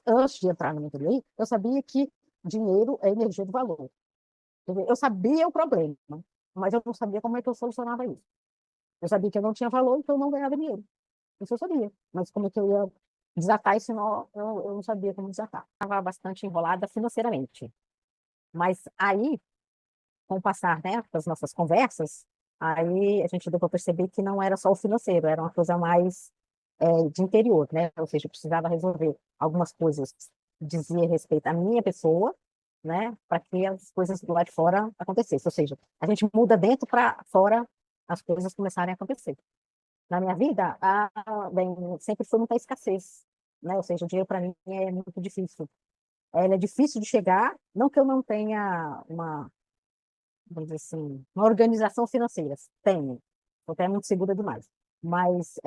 Antes de entrar no mentoria, eu sabia que dinheiro é energia do valor. Eu sabia o problema, mas eu não sabia como é que eu solucionava isso. Eu sabia que eu não tinha valor, então eu não ganhava dinheiro. Isso eu sabia. Mas como é que eu ia desatar esse nó, eu não sabia como desatar. Estava bastante enrolada financeiramente. Mas aí, com o passar, né, das nossas conversas, aí a gente deu para perceber que não era só o financeiro, era uma coisa mais de interior, né? Ou seja, eu precisava resolver algumas coisas que diziam respeito à minha pessoa, né, para que as coisas do lado de fora acontecessem. Ou seja, a gente muda dentro para fora, as coisas começarem a acontecer. Na minha vida, bem, sempre foi muita escassez, né? Ou seja, o dinheiro para mim é muito difícil. Ele é difícil de chegar, não que eu não tenha vamos dizer assim, uma organização financeira. Tenho, porque é muito segura demais. Mas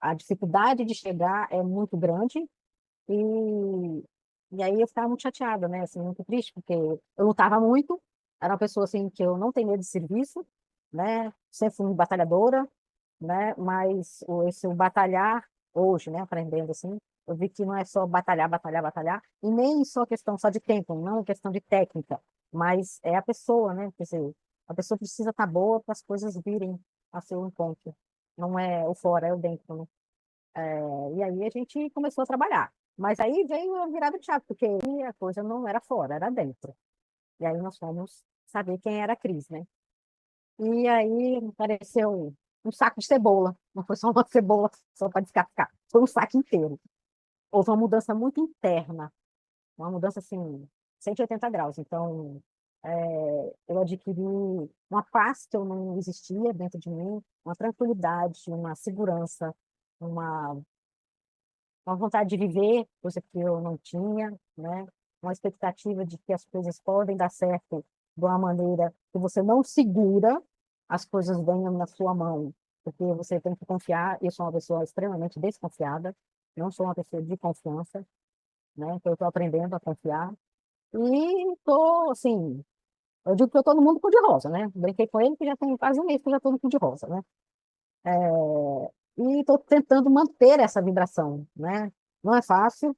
a dificuldade de chegar é muito grande e aí eu ficava muito chateada, né? Assim, muito triste, porque eu lutava muito, era uma pessoa assim que eu não tenho medo de serviço, né? Sempre fui batalhadora, né? Mas o batalhar hoje, né? Aprendendo assim, eu vi que não é só batalhar, batalhar, batalhar, e nem só questão só de tempo, não é questão de técnica, mas é a pessoa, né? Quer dizer, a pessoa precisa estar boa para as coisas virem a seu encontro. Não é o fora, é o dentro, né? E aí a gente começou a trabalhar. Mas aí veio a virada de chave, porque aí a coisa não era fora, era dentro. E aí nós fomos saber quem era a Cris, né? E aí apareceu um saco de cebola. Não foi só uma cebola só para descascar, foi um saco inteiro. Houve uma mudança muito interna, uma mudança assim, 180 graus. Então, eu adquiri uma paz que eu não existia dentro de mim, uma tranquilidade, uma segurança, uma, uma vontade de viver, coisa que eu não tinha, né? Uma expectativa de que as coisas podem dar certo de uma maneira que você não segura, as coisas venham na sua mão, porque você tem que confiar. Eu sou uma pessoa extremamente desconfiada, não sou uma pessoa de confiança, né? Então, eu estou aprendendo a confiar. E estou, assim, eu digo que eu estou no mundo cor-de-rosa, né? Brinquei com ele que já tem quase um mês que eu já estou no cor-de-rosa, né? E estou tentando manter essa vibração, né? Não é fácil,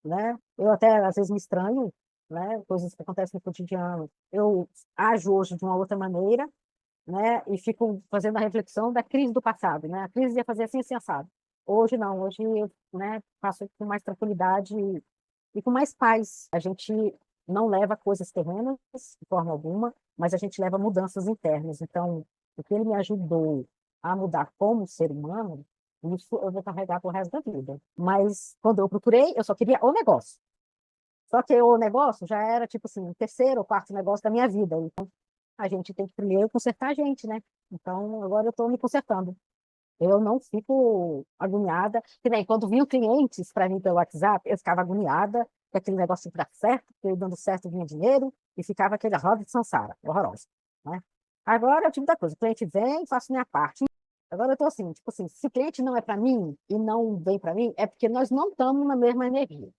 né? Eu até às vezes me estranho, né? Coisas que acontecem no cotidiano. Eu ajo hoje de uma outra maneira, né? E fico fazendo a reflexão da crise do passado, né? A crise ia fazer assim, assim, assado. Hoje não, hoje eu, né, faço com mais tranquilidade e com mais paz. A gente não leva coisas terrenas de forma alguma, mas a gente leva mudanças internas. Então, o que ele me ajudou a mudar como ser humano, isso eu vou carregar pro resto da vida. Mas quando eu procurei, eu só queria o negócio. Só que o negócio já era tipo assim, o terceiro ou quarto negócio da minha vida. Então, a gente tem que primeiro consertar a gente, né? Então, agora eu estou me consertando. Eu não fico agoniada. Que nem quando vinham clientes para mim pelo WhatsApp, eu ficava agoniada, que aquele negócio tinha que dar certo, porque dando certo vinha dinheiro, e ficava aquele roda de Sansara, horrorosa, né? Agora é o tipo da coisa, o cliente vem, faço minha parte. Agora eu estou assim, tipo assim, se o cliente não é para mim e não vem para mim, é porque nós não estamos na mesma energia.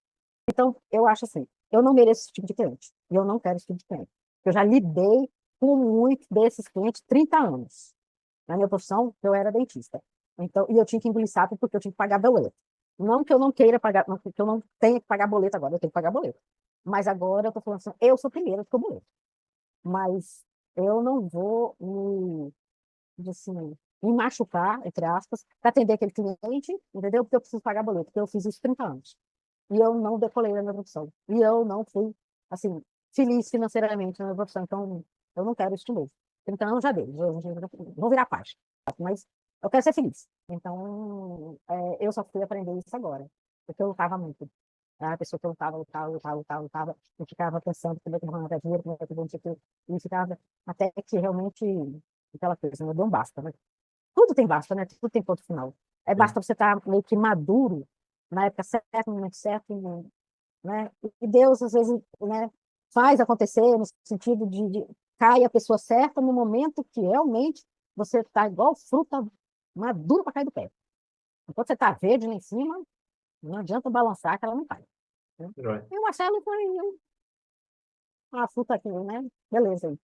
Então, eu acho assim, eu não mereço esse tipo de cliente, e eu não quero esse tipo de cliente. Eu já lidei com muitos desses clientes 30 anos. Na minha profissão, eu era dentista. Então, e eu tinha que engolir sapo porque eu tinha que pagar boleto. Não que eu não queira pagar, não, que eu não tenha que pagar boleto agora, eu tenho que pagar boleto. Mas agora eu estou falando assim, eu sou primeiro do que o boleto. Mas eu não vou assim, me machucar, entre aspas, para atender aquele cliente, entendeu? Porque eu preciso pagar boleto, porque eu fiz isso 30 anos. E eu não decolei na minha profissão. E eu não fui, assim, feliz financeiramente na minha profissão. Então, eu não quero isso de novo. 30 anos já deu, vou virar página. Mas eu quero ser feliz. Então, eu só fui aprender isso agora. Porque eu lutava muito. A pessoa que eu lutava, eu ficava pensando como é que eu vou ganhar dinheiro, como é que eu vou não sei o quê. E ficava até que realmente aquela coisa, não deu um basta, né? Tudo tem basta, né? Tudo tem ponto final. É Sim. basta você estar meio que maduro na época certa, no momento certo, né? E Deus, às vezes, né, faz acontecer no sentido de cai a pessoa certa no momento que realmente você está igual fruta madura para cair do pé. Enquanto você está verde lá em cima, não adianta balançar que ela não cai. Né? Joia. E o Marcelo foi uma fruta aqui, né? Beleza.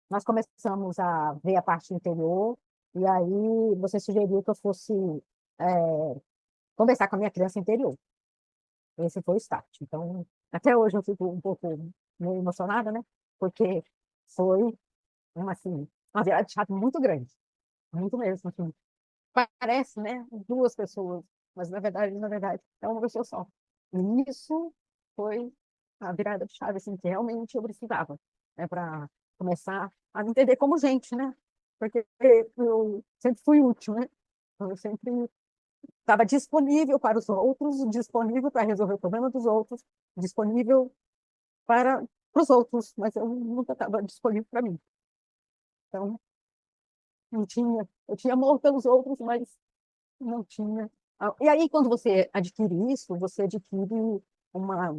Nós começamos a ver a parte interior, e aí você sugeriu que eu fosse é, conversar com a minha criança interior. Esse foi o start. Então, até hoje eu fico um pouco meio emocionada, né? Porque foi assim, uma virada de chave muito grande, muito mesmo. Assim. Parece, né? Duas pessoas, mas na verdade, é uma pessoa só. E isso foi a virada de chave, assim, que realmente eu precisava, né? Para começar a me entender como gente, né? Porque eu sempre fui útil, né? Eu sempre estava disponível para os outros, disponível para resolver o problema dos outros, disponível para os outros, mas eu nunca estava disponível para mim. Então, não tinha, eu tinha amor pelos outros, mas não tinha. E aí, quando você adquire isso, você adquire uma,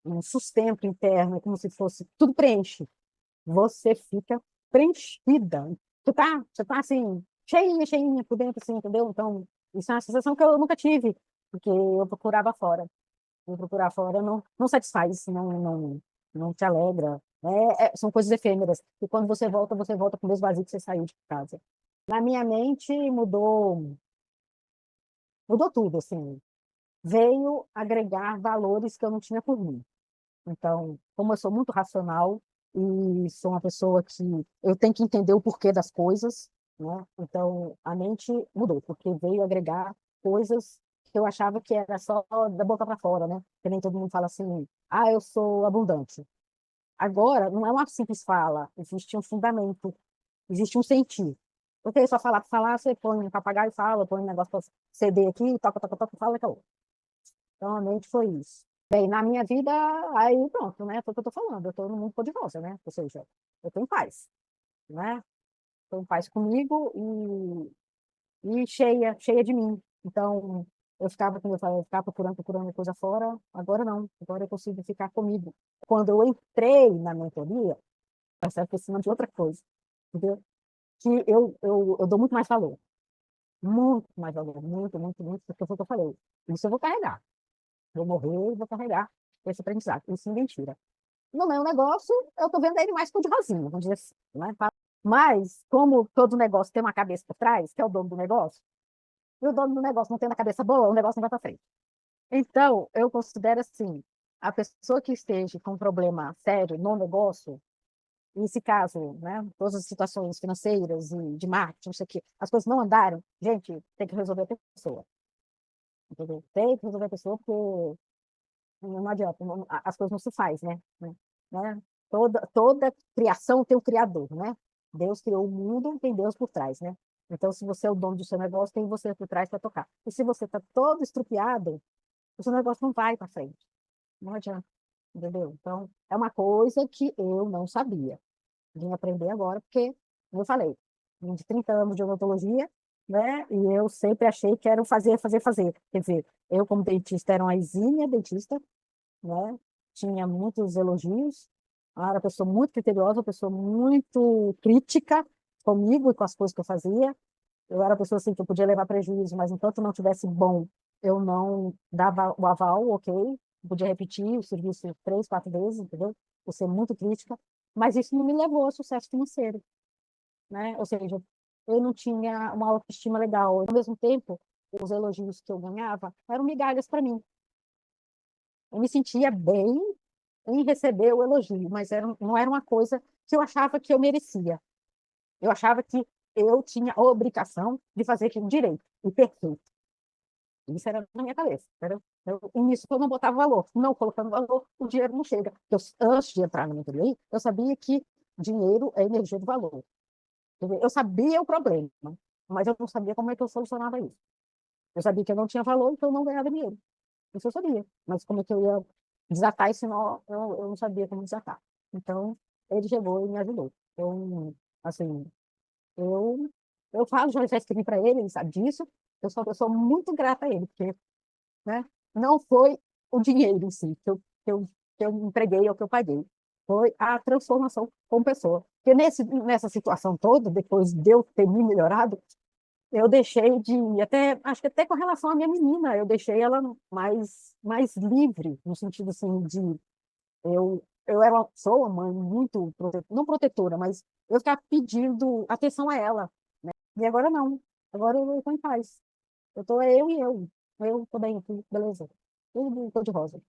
um sustento interno, como se fosse, tudo preenche. Você fica preenchida. Você tá assim, cheinha, cheinha por dentro, assim, entendeu? Então, isso é uma sensação que eu nunca tive, porque eu procurava fora. Eu procurar fora não satisfaz, não te alegra. São coisas efêmeras. E quando você volta com o mesmo vazio que você saiu de casa. Na minha mente mudou tudo, assim. Veio agregar valores que eu não tinha por mim. Então, como eu sou muito racional e sou uma pessoa que eu tenho que entender o porquê das coisas, né? Então, a mente mudou, porque veio agregar coisas que eu achava que era só da boca para fora, né? Que nem todo mundo fala assim, ah, eu sou abundante. Agora, não é uma simples fala, existe um fundamento, existe um sentir. Porque só falar para falar, você põe um papagaio e fala, põe um negócio para CD aqui, toca, toca, toca, fala, acabou. Então, a mente foi isso. Bem, na minha vida, aí pronto, né? Foi o que eu tô falando. Eu tô no mundo cor-de-rosa, né? Ou seja, eu tô em paz, né? Tô em paz comigo e cheia de mim. Então, eu ficava, como eu falei, eu ficava procurando coisa fora. Agora não. Agora eu consigo ficar comigo. Quando eu entrei na mentoria, eu estava precisando de outra coisa, entendeu? Que eu dou muito mais valor. Muito mais valor. Muito, muito, muito, porque foi o que eu falei. Isso eu vou carregar. Vou morrer e vou carregar esse aprendizado. Isso ninguém tira. No meu negócio, eu estou vendo ele mais por de rosinha, vamos dizer assim, né? Mas, como todo negócio tem uma cabeça por trás, que é o dono do negócio, e o dono do negócio não tem a cabeça boa, o negócio não vai para frente. Então, eu considero assim, a pessoa que esteja com um problema sério no negócio, nesse caso, né, todas as situações financeiras e de marketing, não sei o quê, as coisas não andaram, gente, tem que resolver a pessoa, entendeu? Tem que resolver a pessoa porque não adianta, as coisas não se faz, né? Toda criação tem um criador, né? Deus criou o mundo, tem Deus por trás, né? Então, se você é o dono do seu negócio, tem você por trás para tocar. E se você está todo estrupiado, o seu negócio não vai para frente. Não adianta, entendeu? Então, é uma coisa que eu não sabia. Vim aprender agora, porque, como eu falei, vim de 30 anos de odontologia, né? E eu sempre achei que era fazer, fazer, fazer. Quer dizer, eu, como dentista, era uma exímia dentista, né? Tinha muitos elogios. Eu era uma pessoa muito criteriosa, uma pessoa muito crítica comigo e com as coisas que eu fazia. Eu era uma pessoa assim que eu podia levar prejuízo, mas enquanto não tivesse bom, eu não dava o aval, ok? Eu podia repetir o serviço 3, 4 vezes, entendeu? Por ser muito crítica, mas isso não me levou ao sucesso financeiro, né? Ou seja, eu não tinha uma autoestima legal. Ao mesmo tempo, os elogios que eu ganhava eram migalhas para mim. Eu me sentia bem em receber o elogio, mas não era uma coisa que eu achava que eu merecia. Eu achava que eu tinha a obrigação de fazer aquilo direito e perfeito. Isso era na minha cabeça. Entendeu? Nisso eu não botava valor. Não colocando valor, o dinheiro não chega. Antes de entrar na mentoria, eu sabia que dinheiro é energia do valor. Eu sabia o problema, mas eu não sabia como é que eu solucionava isso. Eu sabia que eu não tinha valor, então eu não ganhava dinheiro. Isso eu sabia. Mas como é que eu ia desatar esse nó, eu não sabia como desatar. Então, ele chegou e me ajudou. Então, assim, eu, eu falo, já escrevi para ele, ele sabe disso. Eu sou muito grata a ele, porque, né, não foi o dinheiro em si que eu empreguei ou que eu paguei. Foi a transformação como pessoa. Porque nessa situação toda, depois de eu ter me melhorado, eu deixei até, acho que até com relação à minha menina, eu deixei ela mais livre, no sentido assim, eu sou uma mãe muito, não protetora, mas eu ficava pedindo atenção a ela. E agora não, agora eu estou em paz. Eu estou eu e eu tô bem aqui, beleza. tudo cor-de-rosa.